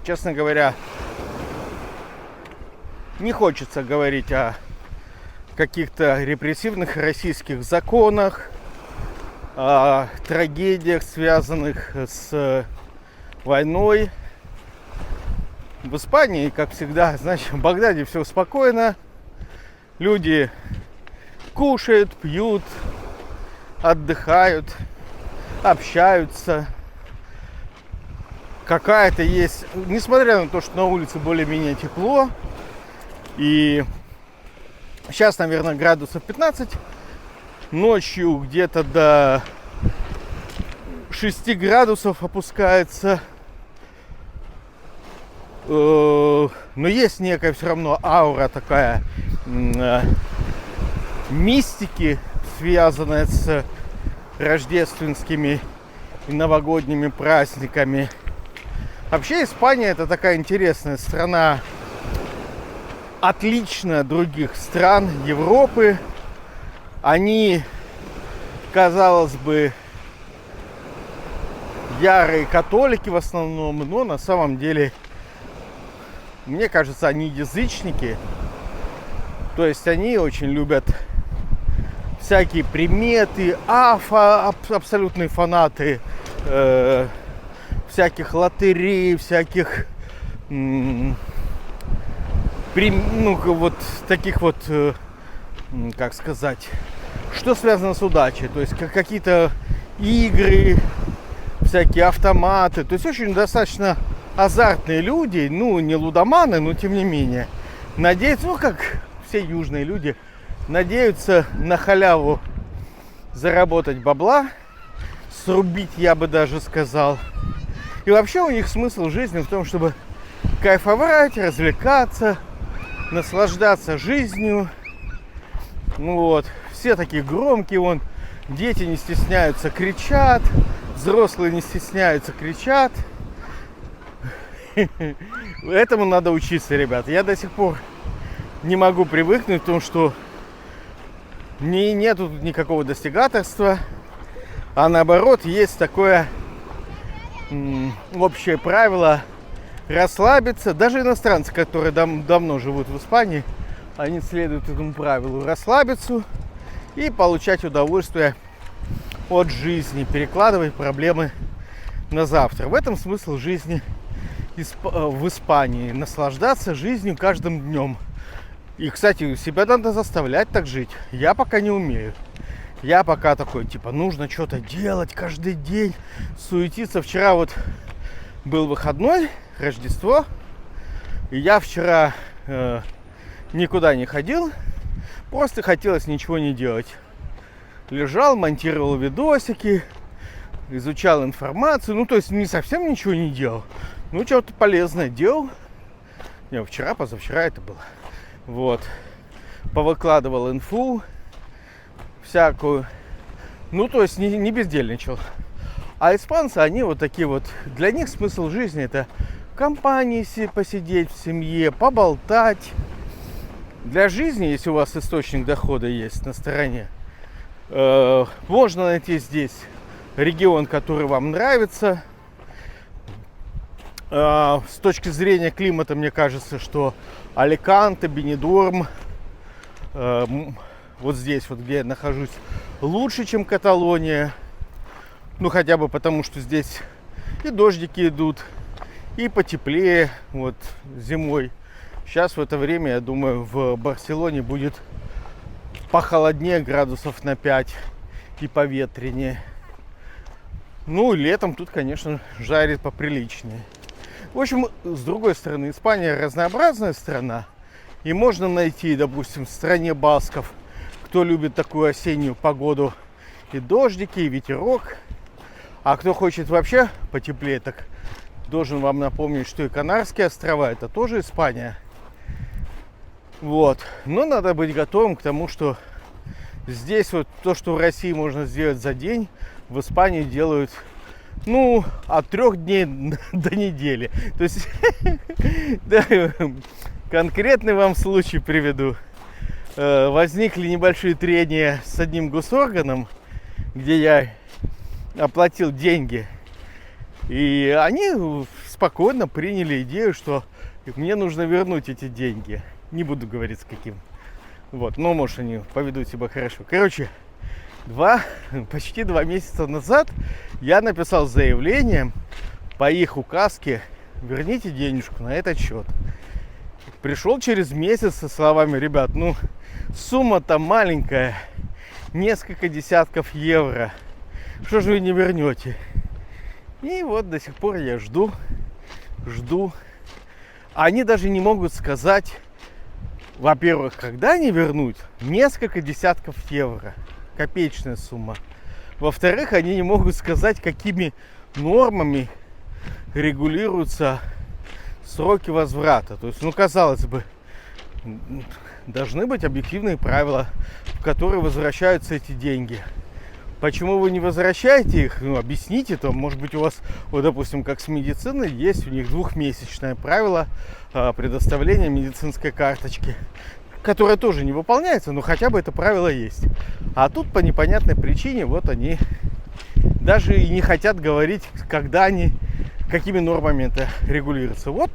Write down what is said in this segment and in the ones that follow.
честно говоря, не хочется говорить о каких-то репрессивных российских законах, о трагедиях, связанных с войной. В Испании, как всегда, значит, в Багдаде все спокойно. Люди кушают, пьют, отдыхают, общаются. Какая-то есть, несмотря на то, что на улице более-менее тепло, и сейчас, наверное, градусов 15, ночью где-то до 6 градусов опускается. Но есть некая все равно аура такая мистики, связанная с рождественскими и новогодними праздниками. Вообще Испания — это такая интересная страна, отличная от других стран Европы. Они, казалось бы, ярые католики в основном, но на самом деле, мне кажется, они язычники. То есть они очень любят всякие приметы, абсолютные фанаты всяких лотерей, всяких вот таких вот, как сказать, что связано с удачей. То есть какие-то игры, всякие автоматы. То есть очень достаточно азартные люди, ну, не лудоманы, но тем не менее, надеются, ну, как все южные люди, надеются на халяву заработать бабла, срубить, я бы даже сказал. И вообще у них смысл жизни в том, чтобы кайфовать, развлекаться, наслаждаться жизнью. Ну вот, все такие громкие, вон, дети не стесняются, кричат, взрослые не стесняются, кричат. Этому надо учиться, ребята. Я до сих пор не могу привыкнуть к тому, что нету никакого достигаторства, а наоборот есть такое общее правило расслабиться. Даже иностранцы, которые давно живут в Испании, они следуют этому правилу: расслабиться и получать удовольствие от жизни, перекладывать проблемы на завтра. В этом смысл жизни в Испании. Наслаждаться жизнью каждым днем. И, кстати, себя надо заставлять так жить. Я пока не умею. Я пока такой, типа, нужно что-то делать каждый день, суетиться. Вчера вот был выходной, Рождество. И я вчера никуда не ходил. Просто хотелось ничего не делать. Лежал, монтировал видосики, изучал информацию. Ну, то есть не совсем ничего не делал. Ну, что-то полезное делал. Не, вчера, позавчера это было. Вот. Повыкладывал инфу всякую. Ну, то есть не бездельничал. А испанцы, они вот такие вот. Для них смысл жизни — это в компании посидеть, в семье, поболтать. Для жизни, если у вас источник дохода есть на стороне, можно найти здесь регион, который вам нравится. С точки зрения климата, мне кажется, что Аликанте, Бенидорм, вот здесь, вот где я нахожусь, лучше, чем Каталония. Ну, хотя бы потому, что здесь и дождики идут, и потеплее, вот, зимой. Сейчас в это время, я думаю, в Барселоне будет похолоднее градусов на 5 и поветреннее. Ну, летом тут, конечно, жарит поприличнее. В общем, с другой стороны, Испания разнообразная страна. И можно найти, допустим, в стране басков, кто любит такую осеннюю погоду, и дождики, и ветерок. А кто хочет вообще потеплее, так должен вам напомнить, что и Канарские острова — это тоже Испания. Вот. Но надо быть готовым к тому, что здесь вот то, что в России можно сделать за день, в Испании делают, ну, от 3 дней до недели. То есть, да, конкретный вам случай приведу. Возникли небольшие трения с одним госорганом, где я оплатил деньги. И они спокойно приняли идею, что мне нужно вернуть эти деньги. Не буду говорить с каким. Вот, но может они поведут себя хорошо. Короче, почти 2 месяца назад я написал заявление по их указке: верните денежку на этот счет. Пришел через месяц со словами: ребят, сумма-то маленькая, несколько десятков евро. Что же вы не вернете? И вот до сих пор я жду. Они даже не могут сказать, во-первых, когда они вернут, несколько десятков евро. Копеечная сумма. Во-вторых, они не могут сказать, какими нормами регулируются сроки возврата. То есть, казалось бы, должны быть объективные правила, в которые возвращаются эти деньги. Почему вы не возвращаете их? Объясните, то, может быть, у вас, вот, допустим, как с медициной, есть у них 2-месячное правило предоставления медицинской карточки, которое тоже не выполняется, но хотя бы это правило есть. А тут по непонятной причине вот они даже и не хотят говорить, когда они, какими нормами это регулируется. Вот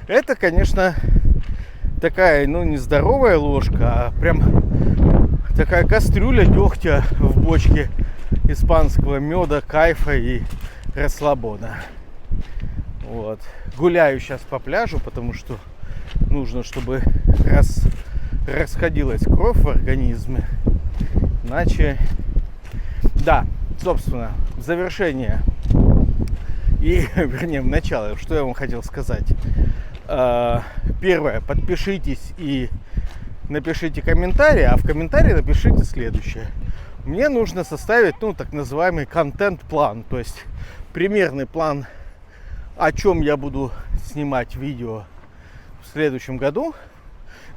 это, конечно, такая, нездоровая ложка, а прям такая кастрюля дегтя в бочке испанского меда, кайфа и расслабона. Вот. Гуляю сейчас по пляжу, потому что нужно, чтобы расходилась кровь в организме. Иначе... Да, собственно, в завершение в начало, что я вам хотел сказать. Первое, подпишитесь и напишите комментарий, а в комментарии напишите следующее. Мне нужно составить, так называемый контент-план, то есть примерный план, о чем я буду снимать видео в следующем году.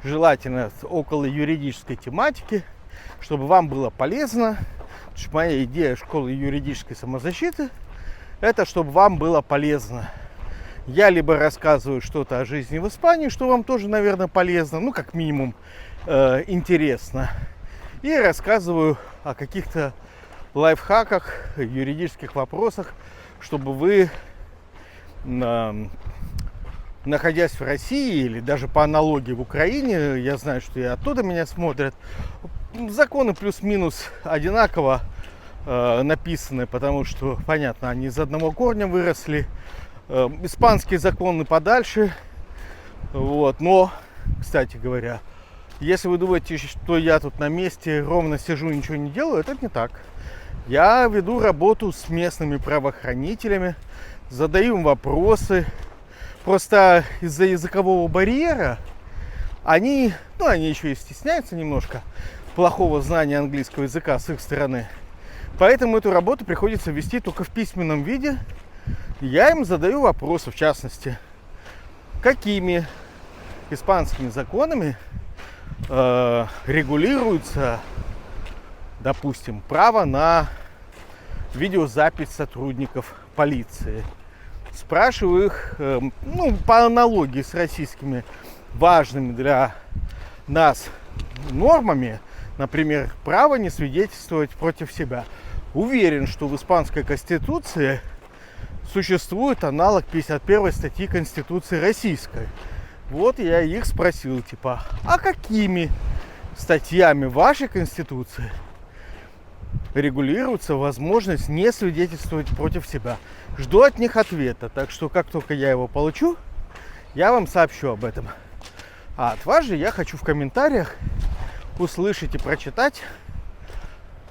Желательно около юридической тематики, чтобы вам было полезно. Потому что моя идея школы юридической самозащиты — это чтобы вам было полезно. Я либо рассказываю что-то о жизни в Испании, что вам тоже, наверное, полезно, как минимум интересно. И рассказываю о каких-то лайфхаках, юридических вопросах, чтобы вы, находясь в России или даже по аналогии в Украине, я знаю, что и оттуда меня смотрят, законы плюс-минус одинаково написаны, потому что, понятно, они из одного корня выросли. Испанские законы подальше. Вот. Но, кстати говоря, если вы думаете, что я тут на месте ровно сижу и ничего не делаю, это не так. Я веду работу с местными правоохранителями, задаю им вопросы. Просто из-за языкового барьера они еще и стесняются немножко плохого знания английского языка с их стороны. Поэтому эту работу приходится вести только в письменном виде. Я им задаю вопросы, в частности, какими испанскими законами регулируется, допустим, право на видеозапись сотрудников полиции. Спрашиваю их, по аналогии с российскими важными для нас нормами, например, право не свидетельствовать против себя. Уверен, что в испанской конституции существует аналог 51 статьи Конституции российской. Вот я их спросил, а какими статьями вашей Конституции регулируется возможность не свидетельствовать против себя? Жду от них ответа, так что как только я его получу, я вам сообщу об этом. А от вас же я хочу в комментариях услышать и прочитать,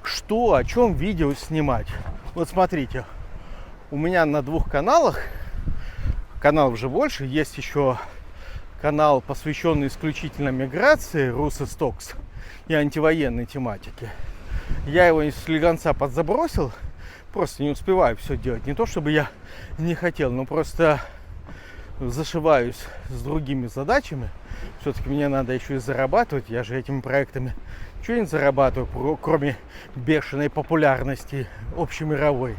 что, о чем видео снимать. Вот смотрите, у меня на 2 каналах, каналов же больше, есть еще канал, посвященный исключительно миграции, Русостокс, и антивоенной тематике. Я его с слегонца подзабросил, просто не успеваю все делать. Не то чтобы я не хотел, но просто зашиваюсь с другими задачами. Все-таки мне надо еще и зарабатывать. Я же этими проектами ничего не зарабатываю, кроме бешеной популярности общемировой.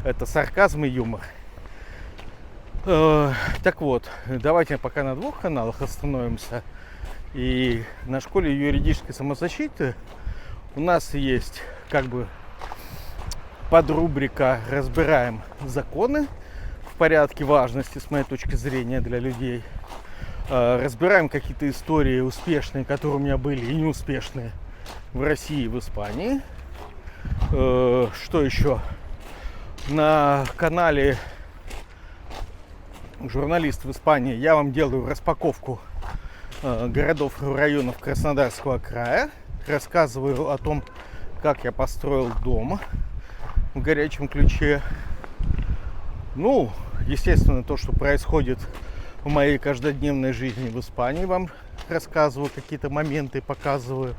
Это сарказм и юмор. Так вот, давайте пока на 2 каналах остановимся. И на школе юридической самозащиты у нас есть подрубрика «Разбираем законы», в порядке важности, с моей точки зрения, для людей. Разбираем какие-то истории успешные, которые у меня были, и неуспешные в России и в Испании. Что еще? На канале «Журналист в Испании» я вам делаю распаковку городов и районов Краснодарского края. Рассказываю о том, как я построил дом в горячем ключе. Ну, естественно, то, что происходит в моей каждодневной жизни в Испании, вам рассказываю, какие-то моменты показываю,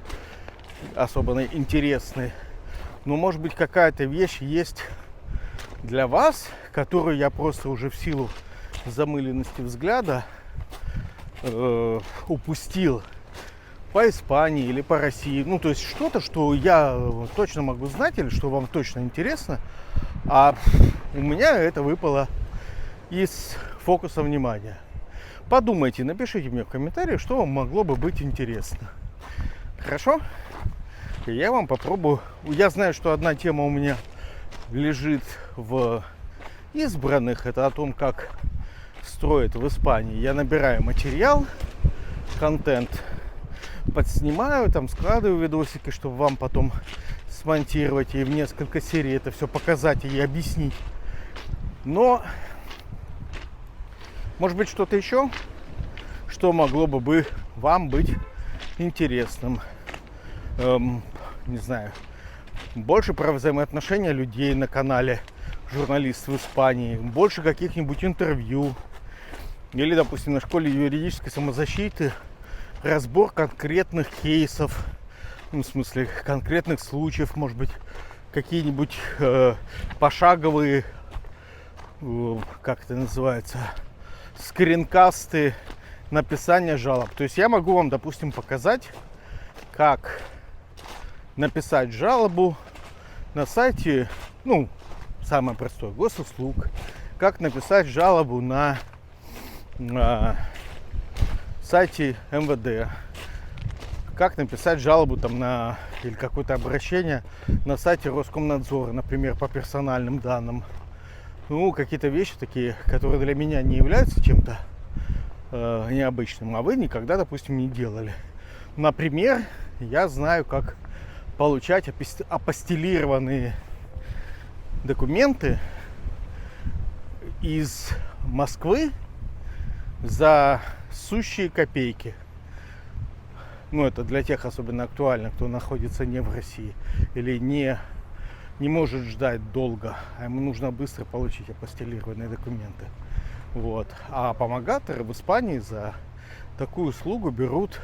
особенно интересные. Но, может быть, какая-то вещь есть для вас, которую я просто уже в силу замыленности взгляда упустил по Испании или по России. Ну, то есть что-то, что я точно могу знать или что вам точно интересно, а у меня это выпало из фокуса внимания. Подумайте, напишите мне в комментариях, что вам могло бы быть интересно. Хорошо? И я вам попробую. Я знаю, что одна тема у меня лежит в избранных. Это о том, как строят в Испании. Я набираю материал, контент, подснимаю, там складываю видосики, чтобы вам потом смонтировать и в несколько серий это все показать и объяснить. Но может быть что-то еще, что могло бы вам быть интересным. Не знаю, больше про взаимоотношения людей на канале «Журналист в Испании», больше каких-нибудь интервью. Или, допустим, на школе юридической самозащиты разбор конкретных кейсов, ну, в смысле конкретных случаев, может быть, какие-нибудь пошаговые, как это называется, скринкасты написания жалоб. То есть я могу вам, допустим, показать, как написать жалобу на сайте, ну, самое простое, госуслуг, как написать жалобу на сайте МВД, как написать жалобу там на или какое-то обращение на сайте Роскомнадзора, например, по персональным данным. Ну, какие-то вещи такие, которые для меня не являются чем-то необычным, а вы никогда, допустим, не делали. Например, я знаю, как получать апостилированные документы из Москвы за сущие копейки. Ну, это для тех особенно актуально, кто находится не в России или не может ждать долго, а ему нужно быстро получить апостилированные документы. Вот. А помогаторы в Испании за такую услугу берут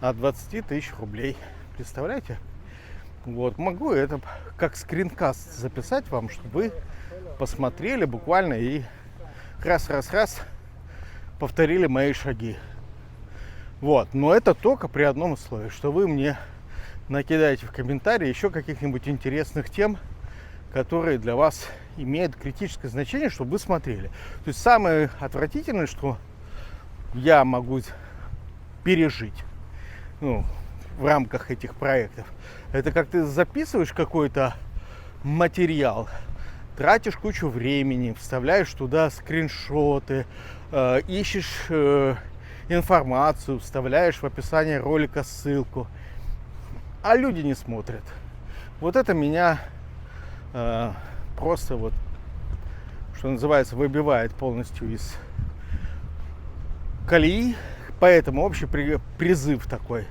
от 20 тысяч рублей. Представляете? Вот. Могу это как скринкаст записать вам, чтобы вы посмотрели буквально и раз повторили мои шаги. Вот. Но это только при одном условии, что вы мне накидаете в комментарии еще каких-нибудь интересных тем, которые для вас имеют критическое значение, чтобы вы смотрели. То есть самое отвратительное, что я могу пережить, ну, в рамках этих проектов, это как ты записываешь какой-то материал, тратишь кучу времени, вставляешь туда скриншоты, ищешь информацию, вставляешь в описание ролика ссылку, а люди не смотрят. Вот это меня просто вот, что называется, выбивает полностью из колеи. Поэтому общий призыв такой.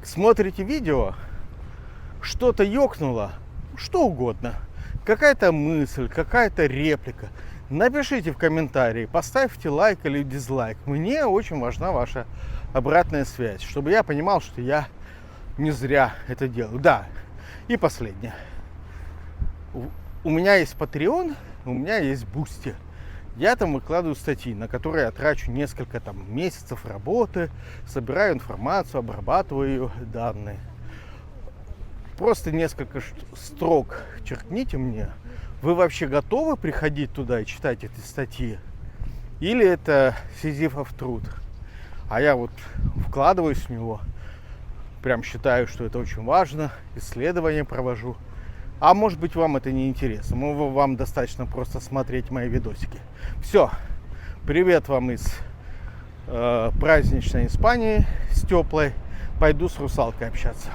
Смотрите видео, что-то ёкнуло, что угодно, какая-то мысль, какая-то реплика, напишите в комментарии, поставьте лайк или дизлайк. Мне очень важна ваша обратная связь, чтобы я понимал, что я не зря это делаю. Да, и последнее. У меня есть Patreon, у меня есть Boosty. Я там выкладываю статьи, на которые я трачу несколько там месяцев работы, собираю информацию, обрабатываю ее данные. Просто несколько строк черкните мне. Вы вообще готовы приходить туда и читать эти статьи? Или это сизифов труд? А я вот вкладываюсь в него. Прям считаю, что это очень важно. Исследования провожу. А может быть, вам это не интересно. Вам достаточно просто смотреть мои видосики. Все. Привет вам из праздничной Испании, с теплой. Пойду с русалкой общаться.